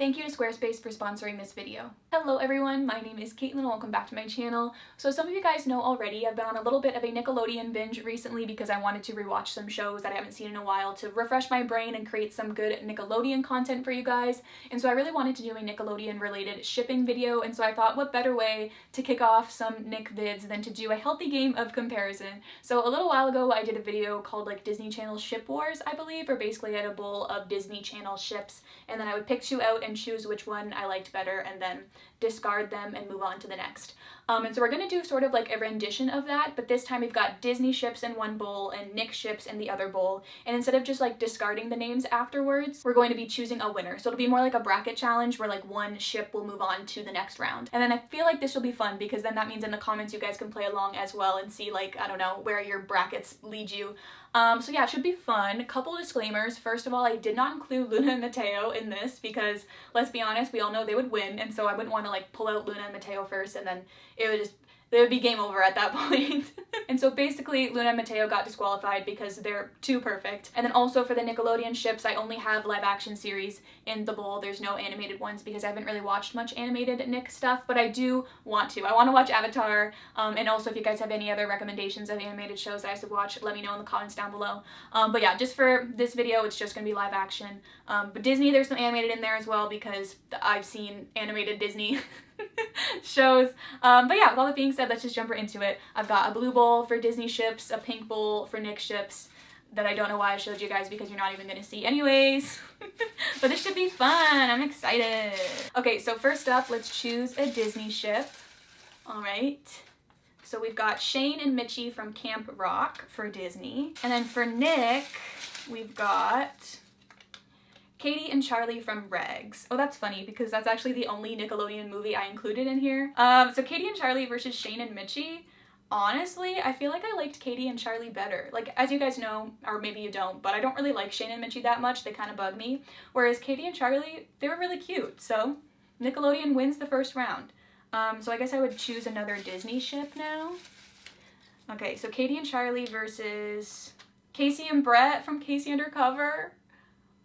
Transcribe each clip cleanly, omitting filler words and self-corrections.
Thank you to Squarespace for sponsoring this video. Hello everyone, my name is Caitlin and welcome back to my channel. So some of you guys know already, I've been on a little bit of a Nickelodeon binge recently because I wanted to rewatch some shows that I haven't seen in a while to refresh my brain and create some good Nickelodeon content for you guys. And so I really wanted to do a Nickelodeon related shipping video, and so I thought what better way to kick off some Nick vids than to do a healthy game of comparison. So a little while ago I did a video called like Disney Channel Ship Wars, I believe, or basically I had a bowl of Disney Channel ships and then I would pick two out and choose which one I liked better and then discard them and move on to the next. And so we're going to do sort of like a rendition of that, but this time we've got Disney ships in one bowl and Nick ships in the other bowl, and instead of just like discarding the names afterwards, we're going to be choosing a winner. So it'll be more like a bracket challenge where like one ship will move on to the next round. And then I feel like this will be fun because then that means in the comments you guys can play along as well and see like, I don't know, where your brackets lead you. So yeah, it should be fun. Couple disclaimers. First of all, I did not include Luna and Mateo in this because, let's be honest, we all know they would win, and so I wouldn't want to like pull out Luna and Mateo first and then it would be game over at that point. And so basically Luna and Mateo got disqualified because they're too perfect. And then also for the Nickelodeon ships, I only have live action series in the bowl. There's no animated ones because I haven't really watched much animated Nick stuff, but I do want to. I want to watch Avatar, and also if you guys have any other recommendations of animated shows that I should watch, let me know in the comments down below. But yeah, just for this video, it's just going to be live action. But Disney, there's some animated in there as well because I've seen animated Disney shows. But yeah, with all that being said, let's just jump right into it. I've got a blue bowl for Disney ships, a pink bowl for Nick ships that I don't know why I showed you guys because you're not even gonna see anyways. But this should be fun. I'm excited. Okay, so first up, let's choose a Disney ship. All right. So we've got Shane and Mitchie from Camp Rock for Disney. And then for Nick, we've got Katie and Charlie from Regs. Oh, that's funny because that's actually the only Nickelodeon movie I included in here. So Katie and Charlie versus Shane and Mitchie. Honestly, I feel like I liked Katie and Charlie better. Like, as you guys know, or maybe you don't, but I don't really like Shane and Mitchie that much. They kind of bug me. Whereas Katie and Charlie, they were really cute. So Nickelodeon wins the first round. So I guess I would choose another Disney ship now. Okay, so Katie and Charlie versus Casey and Brett from Casey Undercover.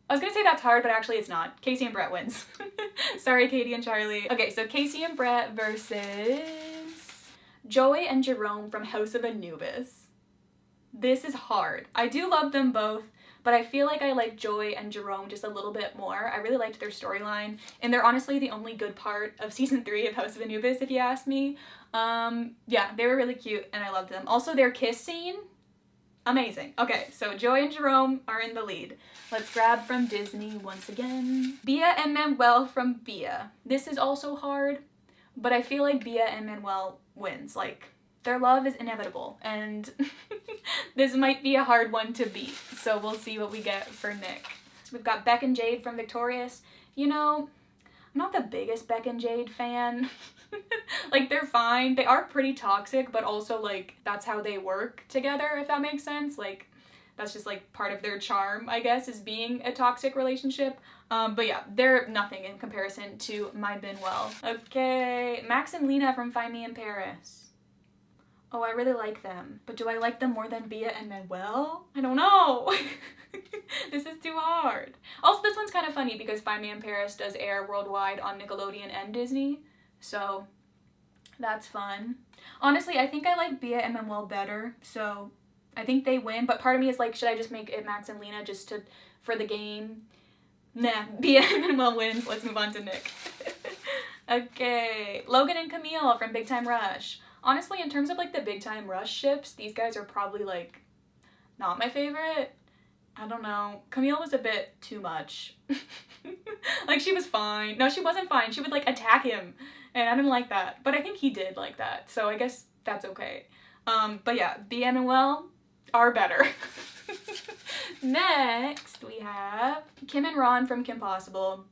I was gonna say that's hard, but actually it's not. Casey and Brett wins. Sorry, Katie and Charlie. Okay, so Casey and Brett versus Joey and Jerome from House of Anubis. This is hard. I do love them both, but I feel like I like Joey and Jerome just a little bit more. I really liked their storyline, and they're honestly the only good part of season 3 of House of Anubis, if you ask me. Yeah, they were really cute, and I loved them. Also, their kiss scene, amazing. Okay, so Joey and Jerome are in the lead. Let's grab from Disney once again. Bia and Manuel from Bia. This is also hard, but I feel like Bia and Manuel wins. Like, their love is inevitable, and this might be a hard one to beat. So we'll see what we get for Nick. So we've got Beck and Jade from Victorious. You know, I'm not the biggest Beck and Jade fan. Like, they're fine. They are pretty toxic, but also, like, that's how they work together, if that makes sense. Like, that's just, like, part of their charm, I guess, is being a toxic relationship. But yeah, they're nothing in comparison to my Manuel. Okay, Max and Lena from Find Me in Paris. Oh, I really like them. But do I like them more than Bia and Manuel? I don't know. This is too hard. Also, this one's kind of funny because Find Me in Paris does air worldwide on Nickelodeon and Disney. So that's fun. Honestly, I think I like Bia and Manuel better, so I think they win, but part of me is like, should I just make it Max and Lena just for the game? Nah, Bia and Manuel wins. Let's move on to Nick. Okay, Logan and Camille from Big Time Rush. Honestly, in terms of like the Big Time Rush ships, these guys are probably like not my favorite. I don't know. Camille was a bit too much. Like, she was fine. No, she wasn't fine. She would like attack him, and I didn't like that. But I think he did like that, so I guess that's okay. But yeah, Bia and Manuel are better. Next, we have Kim and Ron from Kim Possible.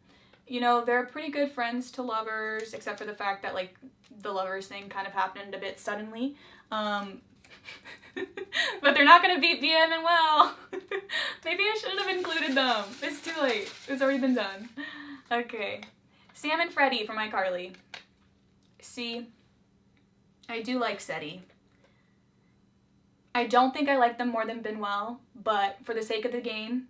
You know, they're pretty good friends to lovers, except for the fact that, like, the lovers thing kind of happened a bit suddenly. But they're not gonna beat Bia and Manuel. Maybe I shouldn't have included them. It's too late. It's already been done. Okay. Sam and Freddie from iCarly. See, I do like Seti. I don't think I like them more than Manuel, but for the sake of the game,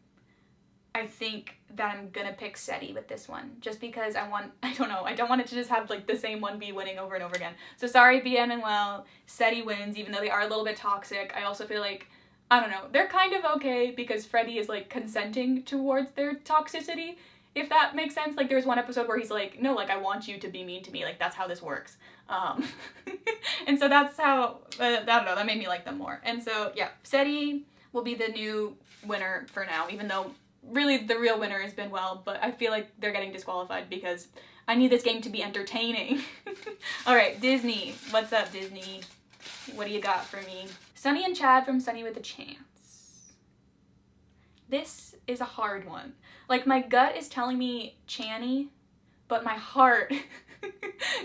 I think that I'm gonna pick Seti with this one, just because I don't want it to just have like the same one be winning over and over again. So sorry, Bien and Well, Seti wins, even though they are a little bit toxic. I also feel like, I don't know, they're kind of okay because Freddie is like consenting towards their toxicity, if that makes sense. Like there's one episode where he's like, no, like I want you to be mean to me, like that's how this works. And so that's how, I don't know, that made me like them more. And so yeah, Seti will be the new winner for now, even though really the real winner has been Well, but I feel like they're getting disqualified because I need this game to be entertaining. All right, Disney. What's up, Disney? What do you got for me? Sunny and Chad from Sunny with a Chance. This is a hard one. Like my gut is telling me Channy, but my heart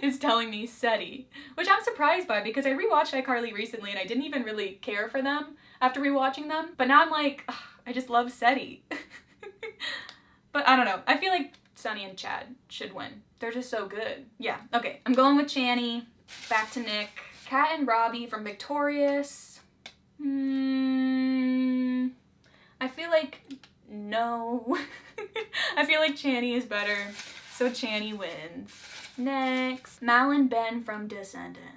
is telling me Seti, which I'm surprised by because I rewatched iCarly recently and I didn't even really care for them after rewatching them. But now I'm like, ugh, I just love Seti. But I don't know. I feel like Sunny and Chad should win. They're just so good. Yeah, okay. I'm going with Channy. Back to Nick. Kat and Robbie from Victorious. I feel like no. I feel like Channy is better, so Channy wins. Next, Mal and Ben from Descendants.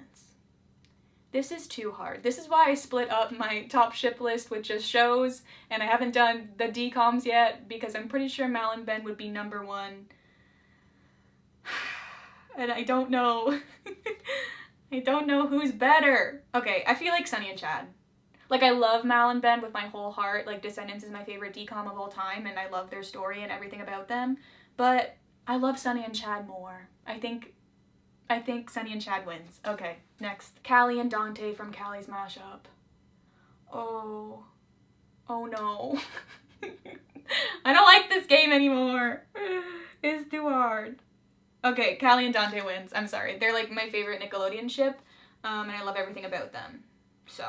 This is too hard. This is why I split up my top ship list with just shows, and I haven't done the DComs yet because I'm pretty sure Mal and Ben would be number one. And I don't know. I don't know who's better. Okay, I feel like Sunny and Chad. Like, I love Mal and Ben with my whole heart. Like, Descendants is my favorite DCom of all time, and I love their story and everything about them. But I love Sunny and Chad more. I think Sunny and Chad wins. Okay, next. Callie and Dante from Callie's Mashup. Oh no. I don't like this game anymore. It's too hard. Okay, Callie and Dante wins. I'm sorry. They're like my favorite Nickelodeon ship, and I love everything about them. So,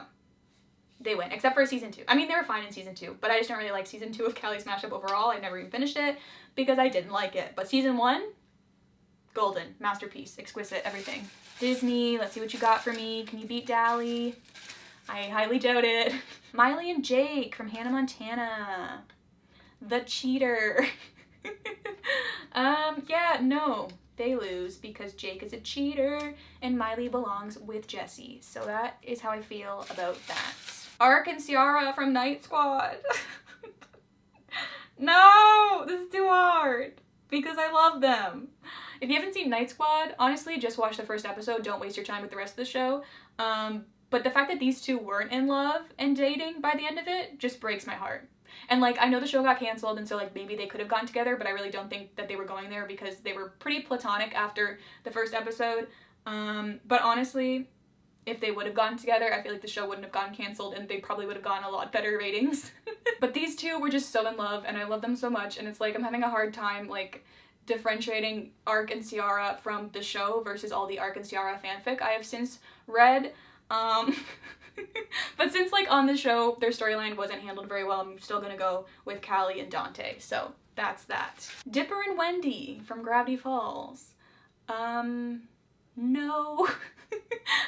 they win, except for season 2. I mean, they were fine in season 2, but I just don't really like season 2 of Callie's Mashup overall. I never even finished it because I didn't like it. But season 1, golden, masterpiece, exquisite, everything. Disney, let's see what you got for me. Can you beat Dally? I highly doubt it. Miley and Jake from Hannah Montana. The cheater. Yeah, no. They lose because Jake is a cheater and Miley belongs with Jesse. So that is how I feel about that. Ark and Ciara from Night Squad. No, this is too hard because I love them. If you haven't seen Night Squad, honestly, just watch the first episode. Don't waste your time with the rest of the show. But the fact that these two weren't in love and dating by the end of it just breaks my heart. And like, I know the show got canceled and so like maybe they could have gotten together, but I really don't think that they were going there because they were pretty platonic after the first episode. But honestly, if they would have gotten together, I feel like the show wouldn't have gotten canceled and they probably would have gotten a lot better ratings. But these two were just so in love and I love them so much, and it's like I'm having a hard time like differentiating Ark and Ciara from the show versus all the Ark and Ciara fanfic I have since read. But since like on the show their storyline wasn't handled very well, I'm still gonna go with Callie and Dante. So that's that. Dipper and Wendy from Gravity Falls. No.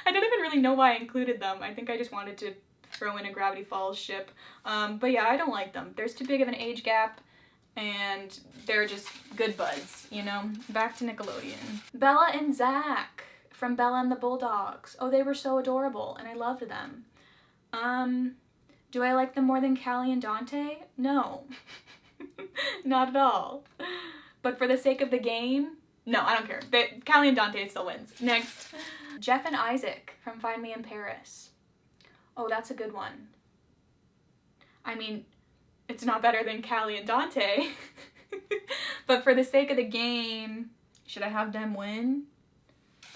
I don't even really know why I included them. I think I just wanted to throw in a Gravity Falls ship. But yeah, I don't like them. There's too big of an age gap and they're just good buds, you know? Back to Nickelodeon. Bella and Zach from Bella and the Bulldogs. Oh, they were so adorable and I loved them. Do I like them more than Callie and Dante? No. Not at all. But for the sake of the game, no, I don't care. Callie and Dante still wins. Next. Jeff and Isaac from Find Me in Paris. Oh, that's a good one. I mean, it's not better than Callie and Dante. But for the sake of the game, should I have them win?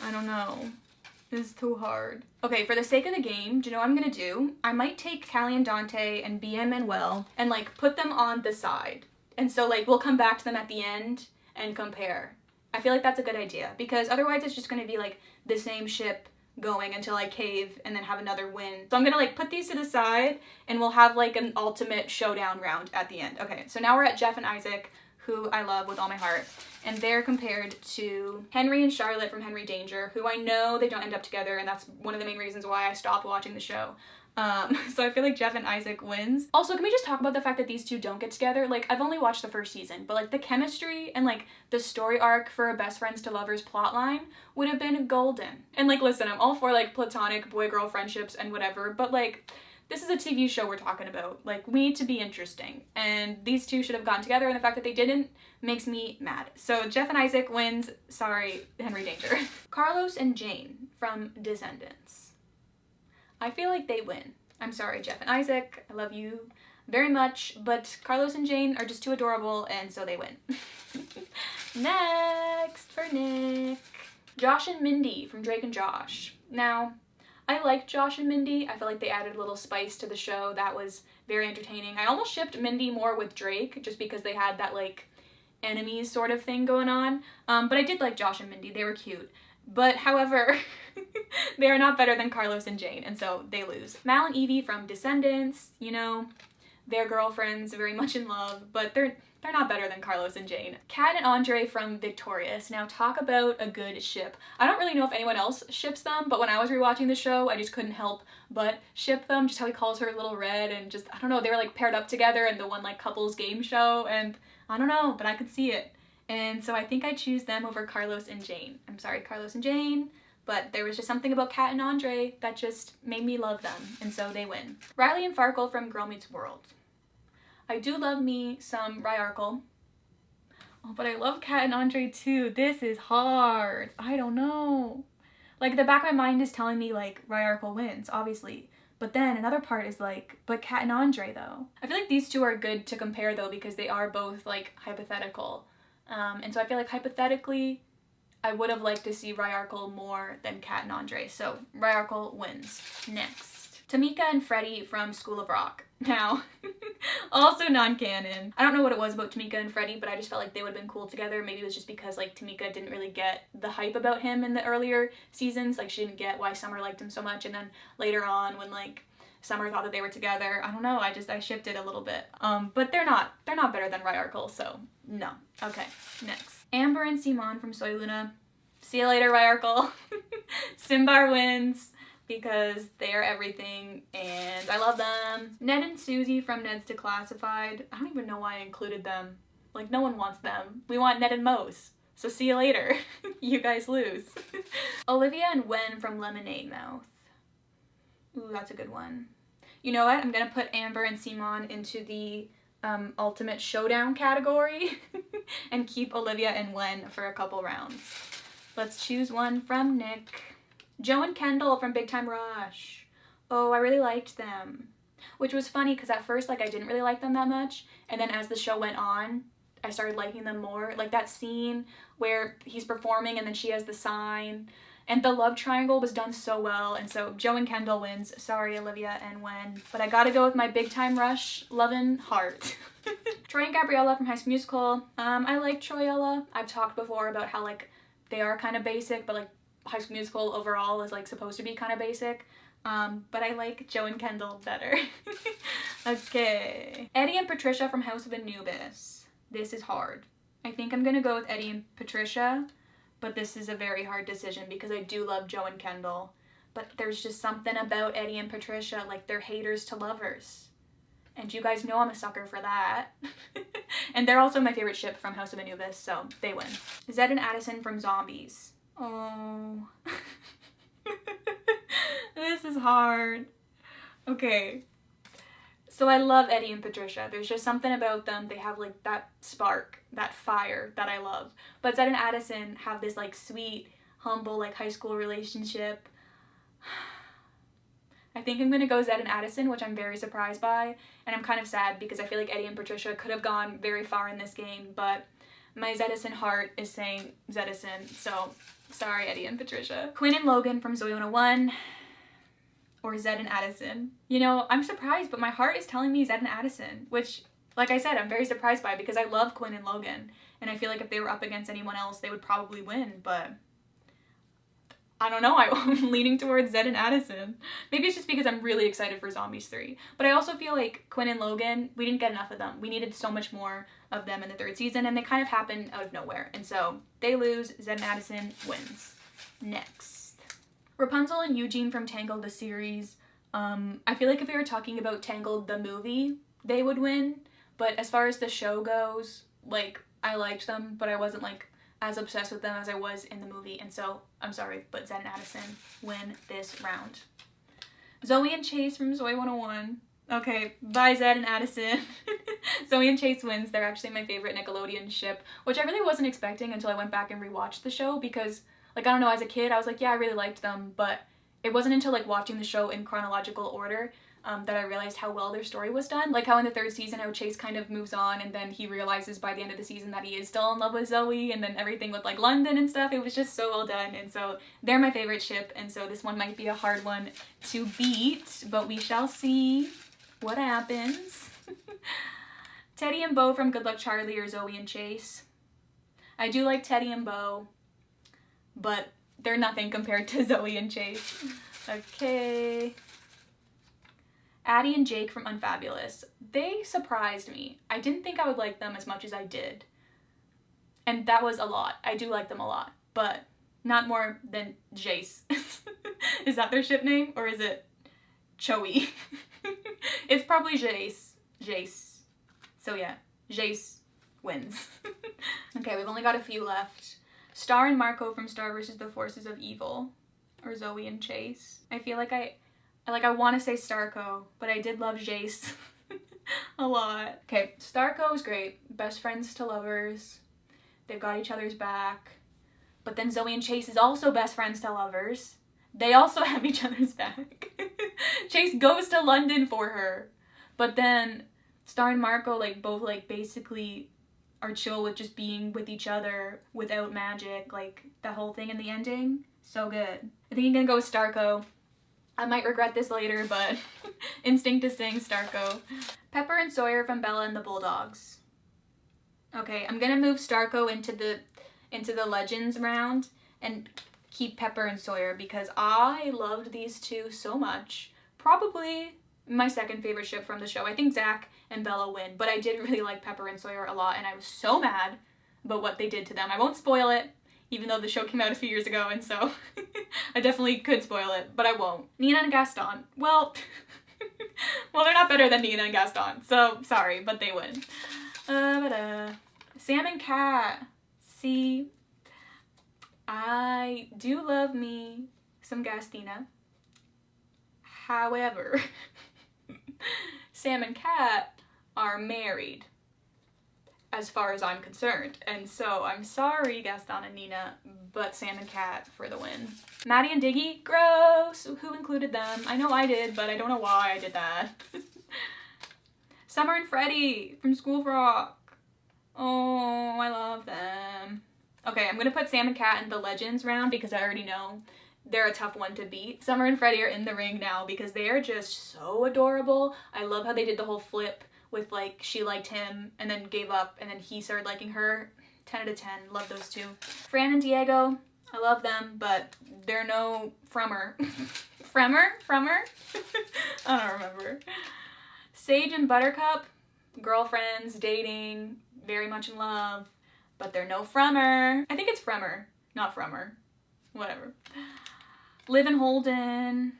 I don't know. This is too hard. Okay, for the sake of the game, do you know what I'm gonna do? I might take Callie and Dante and BM and Will and like put them on the side. And so like we'll come back to them at the end and compare. I feel like that's a good idea because otherwise it's just gonna be like the same ship going until I cave and then have another win. So I'm gonna like put these to the side and we'll have like an ultimate showdown round at the end. Okay, so now we're at Jeff and Isaac, who I love with all my heart. And they're compared to Henry and Charlotte from Henry Danger, who I know they don't end up together, and that's one of the main reasons why I stopped watching the show. So I feel like Jeff and Isaac wins. Also, can we just talk about the fact that these two don't get together? Like, I've only watched the first season, but like the chemistry and like the story arc for a best friends to lovers plotline would have been golden. And like, listen, I'm all for like platonic boy-girl friendships and whatever, but like, this is a TV show we're talking about. Like, we need to be interesting. And these two should have gotten together, and the fact that they didn't makes me mad. So Jeff and Isaac wins. Sorry, Henry Danger. Carlos and Jane from Descendants. I feel like they win. I'm sorry, Jeff and Isaac. I love you very much, but Carlos and Jane are just too adorable, and so they win. Next for Nick. Josh and Mindy from Drake and Josh. Now, I like Josh and Mindy. I feel like they added a little spice to the show that was very entertaining. I almost shipped Mindy more with Drake just because they had that like enemies sort of thing going on. But I did like Josh and Mindy. They were cute. But however, they are not better than Carlos and Jane, and so they lose. Mal and Evie from Descendants, you know, they're girlfriends, very much in love, but they're not better than Carlos and Jane. Kat and Andre from Victorious. Now talk about a good ship. I don't really know if anyone else ships them, but when I was rewatching the show, I just couldn't help but ship them. Just how he calls her Little Red, and just, I don't know, they were like paired up together in the one like couples game show, and I don't know, but I could see it. And so I think I choose them over Carlos and Jane. I'm sorry, Carlos and Jane, but there was just something about Kat and Andre that just made me love them, and so they win. Riley and Farkle from Girl Meets World. I do love me some Ryarkle. Oh, but I love Kat and Andre too. This is hard. I don't know. Like, the back of my mind is telling me, like, Ryarkle wins, obviously. But then another part is like, but Kat and Andre though. I feel like these two are good to compare though because they are both like hypothetical. And so I feel like hypothetically, I would have liked to see Ryarkle more than Kat and Andre. So Ryarkle wins. Next. Tamika and Freddie from School of Rock. Now, also non-canon. I don't know what it was about Tamika and Freddie, but I just felt like they would have been cool together. Maybe it was just because like Tamika didn't really get the hype about him in the earlier seasons. Like, she didn't get why Summer liked him so much. And then later on when like Summer thought that they were together, I don't know, I shipped it a little bit. But they're not better than Ryarkle, so no. Okay, next. Amber and Simon from Soy Luna. See you later, Ryarkle. Simbar wins because they are everything and I love them. Ned and Susie from Ned's Declassified. I don't even know why I included them. Like, no one wants them. We want Ned and Mose. So see you later. You guys lose. Olivia and Wen from Lemonade Mouth. Ooh, that's a good one. You know what? I'm gonna put Amber and Simon into the ultimate showdown category and keep Olivia and Wen for a couple rounds. Let's choose one from Nick. Joe and Kendall from Big Time Rush. Oh, I really liked them. Which was funny because at first, like, I didn't really like them that much. And then as the show went on, I started liking them more. Like that scene where he's performing and then she has the sign. And the love triangle was done so well. And so Joe and Kendall wins. Sorry, Olivia and Wen. But I gotta go with my Big Time Rush lovin' heart. Troy and Gabriella from High School Musical. I like Troyella. I've talked before about how, like, they are kind of basic, but, like, High School Musical overall is, like, supposed to be kind of basic. But I like Joe and Kendall better. Okay. Eddie and Patricia from House of Anubis. This is hard. I think I'm gonna go with Eddie and Patricia, but this is a very hard decision because I do love Joe and Kendall. But there's just something about Eddie and Patricia, like, they're haters to lovers. And you guys know I'm a sucker for that. And they're also my favorite ship from House of Anubis, so they win. Zed and Addison from Zombies. Oh. This is hard. Okay. So I love Eddie and Patricia. There's just something about them. They have, like, that spark, that fire that I love. But Zed and Addison have this, like, sweet, humble, like, high school relationship. I think I'm gonna go Zed and Addison, which I'm very surprised by. And I'm kind of sad because I feel like Eddie and Patricia could have gone very far in this game, but my Zedison heart is saying Zedison, so sorry, Eddie and Patricia. Quinn and Logan from Zoe 101. Or Zed and Addison. You know, I'm surprised, but my heart is telling me Zed and Addison, which, like I said, I'm very surprised by because I love Quinn and Logan. And I feel like if they were up against anyone else, they would probably win, but I don't know, I'm leaning towards Zed and Addison. Maybe it's just because I'm really excited for Zombies 3. But I also feel like Quinn and Logan, we didn't get enough of them. We needed so much more of them in the 3rd season, and they kind of happened out of nowhere. And so they lose, Zed and Addison wins. Next. Rapunzel and Eugene from Tangled the series. I feel like if we were talking about Tangled the movie, they would win, but as far as the show goes, like, I liked them, but I wasn't, like, as obsessed with them as I was in the movie, and so, I'm sorry, but Zed and Addison win this round. Zoe and Chase from Zoe 101. Okay, bye Zed and Addison. Zoe and Chase wins. They're actually my favorite Nickelodeon ship, which I really wasn't expecting until I went back and rewatched the show because, like, I don't know, as a kid, I was like, yeah, I really liked them, but it wasn't until, like, watching the show in chronological order that I realized how well their story was done. Like how in the 3rd season, how Chase kind of moves on and then he realizes by the end of the season that he is still in love with Zoe, and then everything with, like, London and stuff. It was just so well done, and so they're my favorite ship, and so this one might be a hard one to beat, but we shall see what happens. Teddy and Bo from Good Luck Charlie or Zoe and Chase. I do like Teddy and Bo, but they're nothing compared to Zoe and Chase. Okay. Addie and Jake from Unfabulous. They surprised me. I didn't think I would like them as much as I did. And that was a lot. I do like them a lot, but not more than Jace. Is that their ship name, or is it Choey? It's probably Jace. Jace. So yeah, Jace wins. Okay, we've only got a few left. Star and Marco from Star vs. the Forces of Evil, or Zoe and Chase. I feel like I want to say Starco, but I did love Jace a lot. Okay, Starco is great. Best friends to lovers. They've got each other's back. But then Zoe and Chase is also best friends to lovers. They also have each other's back. Chase goes to London for her. But then Star and Marco, like, both, like, basically are chill with just being with each other without magic. Like, the whole thing in the ending. So good. I think I'm gonna go with Starco. I might regret this later, but instinct is saying Starco. Pepper and Sawyer from Bella and the Bulldogs. Okay, I'm gonna move Starco into the Legends round and keep Pepper and Sawyer because I loved these two so much. Probably my second favorite ship from the show. I think Zach and Bella win, but I did really like Pepper and Sawyer a lot, and I was so mad about what they did to them. I won't spoil it, even though the show came out a few years ago, and so I definitely could spoil it, but I won't. Nina and Gaston. Well, well, they're not better than Nina and Gaston, so sorry, but they win. Sam and Kat. See, I do love me some Gastina. However, Sam and Kat are married, as far as I'm concerned, and so I'm sorry, Gaston and Nina, but Sam and Kat for the win. Maddie and Diggy, gross! Who included them? I know I did, but I don't know why I did that. Summer and Freddie from School of Rock. Oh, I love them. Okay, I'm gonna put Sam and Kat in the Legends round because I already know they're a tough one to beat. Summer and Freddie are in the ring now because they are just so adorable. I love how they did the whole flip with, like, she liked him and then gave up and then he started liking her. 10 out of 10. Love those two. Fran and Diego. I love them, but they're no Frummer. Frummer? I don't remember. Sage and Buttercup. Girlfriends, dating, very much in love, but they're no Frummer. I think it's Frummer, not Frummer. Whatever. Liv and Holden.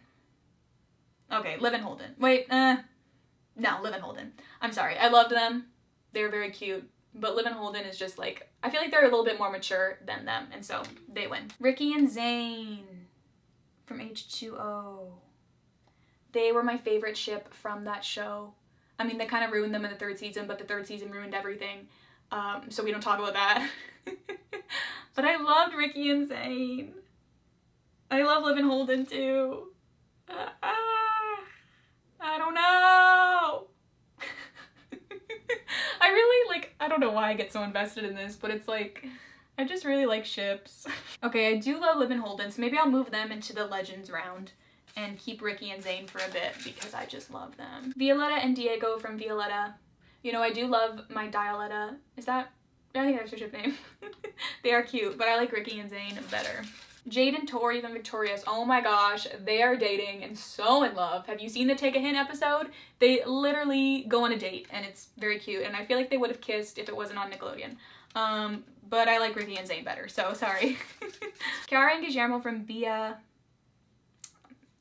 Okay, Liv and Holden. Wait, no, Liv and Holden. I'm sorry, I loved them. They're very cute, but Liv and Holden is just, like, I feel like they're a little bit more mature than them, and so they win. Ricky and Zayn from H2O. They were my favorite ship from that show. I mean, they kind of ruined them in the 3rd season, but the 3rd season ruined everything, so we don't talk about that. But I loved Ricky and Zayn. I love Liv and Holden too. I don't know. I really, like, I don't know why I get so invested in this, but it's like, I just really like ships. Okay, I do love Liv and Holden, so maybe I'll move them into the Legends round and keep Ricky and Zayn for a bit because I just love them. Violetta and Diego from Violetta. You know, I do love my Dialetta. Is that, I think that's her ship name. They are cute, but I like Ricky and Zayn better. Jade and Tori from Victorious. Oh my gosh, they are dating and so in love. Have you seen the Take a Hint episode? They literally go on a date and it's very cute, and I feel like they would have kissed if it wasn't on Nickelodeon. But I like Ricky and Zayn better, so sorry. Chiara and Guillermo from Bia.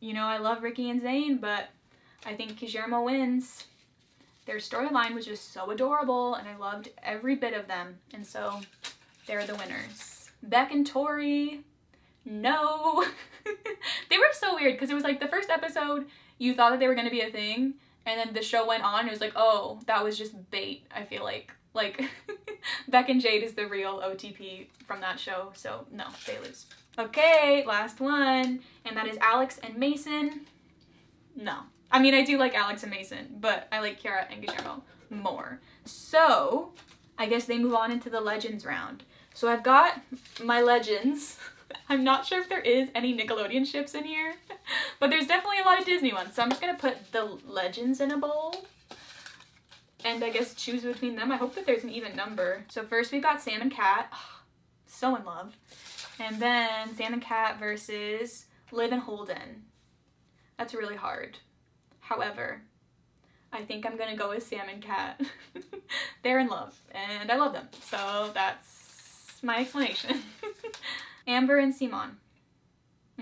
You know, I love Ricky and Zayn, but I think Guillermo wins. Their storyline was just so adorable, and I loved every bit of them, and so they're the winners. Beck and Tori, no. They were so weird, because it was like the first episode, you thought that they were going to be a thing, and then the show went on, and it was like, oh, that was just bait, I feel like. Like, Beck and Jade is the real OTP from that show, so no, they lose. Okay, last one, and that is Alex and Mason. No. I mean, I do like Alex and Mason, but I like Kiara and Guillermo more. So, I guess they move on into the Legends round. So I've got my Legends. I'm not sure if there is any Nickelodeon ships in here, but there's definitely a lot of Disney ones. So I'm just gonna put the Legends in a bowl and I guess choose between them. I hope that there's an even number. So first we've got Sam and Cat. Oh, so in love. And then Sam and Cat versus Liv and Holden. That's really hard. However, I think I'm gonna go with Sam and Cat. They're in love, and I love them. So that's my explanation. Amber and Simon.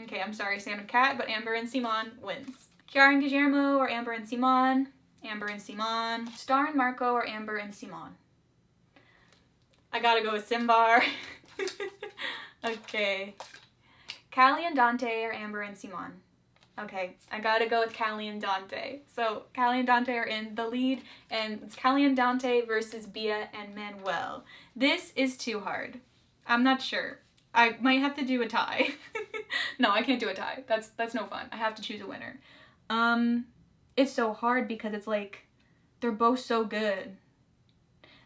Okay, I'm sorry, Sam and Cat, but Amber and Simon wins. Kiara and Guillermo or Amber and Simon. Amber and Simon. Star and Marco or Amber and Simon. I gotta go with Simbar. Okay. Callie and Dante or Amber and Simon. Okay, I gotta go with Callie and Dante. So Callie and Dante are in the lead, and it's Callie and Dante versus Bia and Manuel. This is too hard. I'm not sure. I might have to do a tie. No, I can't do a tie. That's no fun. I have to choose a winner. It's so hard because it's like, they're both so good.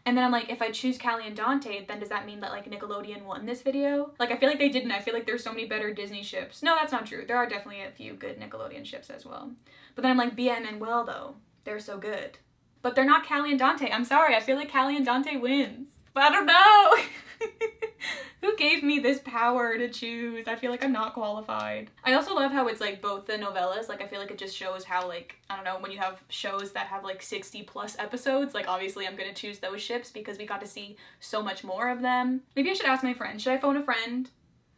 And then I'm like, if I choose Callie and Dante, then does that mean that like Nickelodeon won this video? Like, I feel like they didn't. I feel like there's so many better Disney ships. No, that's not true. There are definitely a few good Nickelodeon ships as well. But then I'm like, Bia and Manuel though, they're so good. But they're not Callie and Dante. I'm sorry, I feel like Callie and Dante wins. But I don't know. Who gave me this power to choose? I feel like I'm not qualified. I also love how it's like both the novellas. Like, I feel like it just shows how, like, I don't know, when you have shows that have like 60 plus episodes, like obviously I'm gonna choose those ships because we got to see so much more of them. Maybe I should ask my friend. Should I phone a friend?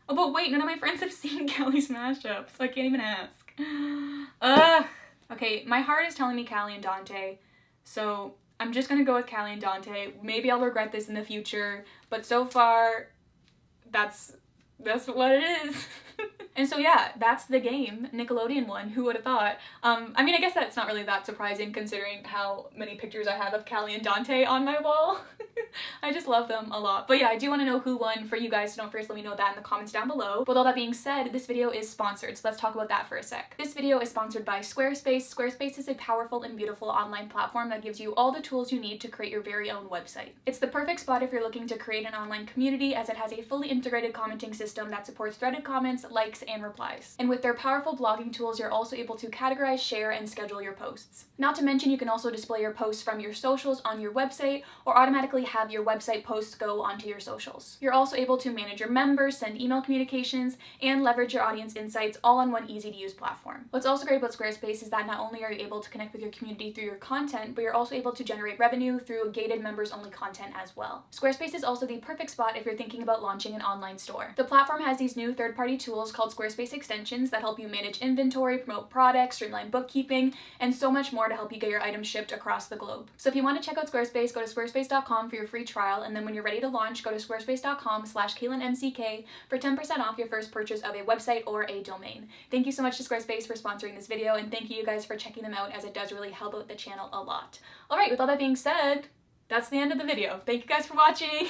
Oh, but wait, none of my friends have seen Callie's mashup, so I can't even ask. Ugh. Okay, my heart is telling me Callie and Dante, so I'm just gonna go with Callie and Dante. Maybe I'll regret this in the future, but so far, that's what it is. And so yeah, that's the game. Nickelodeon won. Who would have thought? I mean, I guess that's not really that surprising considering how many pictures I have of Callie and Dante on my wall. I just love them a lot. But yeah, I do want to know who won for you guys, so don't forget to let me know that in the comments down below. With all that being said, this video is sponsored, so let's talk about that for a sec. This video is sponsored by Squarespace. Squarespace is a powerful and beautiful online platform that gives you all the tools you need to create your very own website. It's the perfect spot if you're looking to create an online community, as it has a fully integrated commenting system that supports threaded comments, likes, and replies. And with their powerful blogging tools, you're also able to categorize, share, and schedule your posts. Not to mention, you can also display your posts from your socials on your website, or automatically have your website posts go onto your socials. You're also able to manage your members, send email communications, and leverage your audience insights all on one easy-to-use platform. What's also great about Squarespace is that not only are you able to connect with your community through your content, but you're also able to generate revenue through gated members-only content as well. Squarespace is also the perfect spot if you're thinking about launching an online store. The platform has these new third-party tools called Squarespace extensions that help you manage inventory, promote products, streamline bookkeeping, and so much more to help you get your items shipped across the globe. So if you want to check out Squarespace, go to squarespace.com for your free trial, and then when you're ready to launch, go to squarespace.com/KaylynMCK for 10% off your first purchase of a website or a domain. Thank you so much to Squarespace for sponsoring this video, and thank you guys for checking them out, as it does really help out the channel a lot. Alright, with all that being said, that's the end of the video. Thank you guys for watching.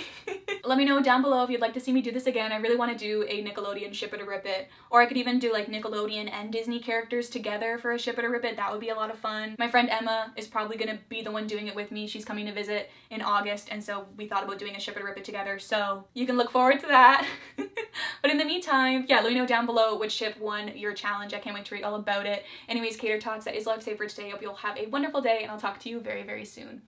Let me know down below if you'd like to see me do this again. I really want to do a Nickelodeon Ship It or Rip It, or I could even do like Nickelodeon and Disney characters together for a Ship It or Rip It. That would be a lot of fun. My friend Emma is probably gonna be the one doing it with me. She's coming to visit in August, and so we thought about doing a Ship It or Rip It together, so you can look forward to that. But in the meantime, yeah, let me know down below which ship won your challenge. I can't wait to read all about it. Anyways, Cater Tots, that is Lifesaver today. I hope you'll have a wonderful day, and I'll talk to you very, very soon.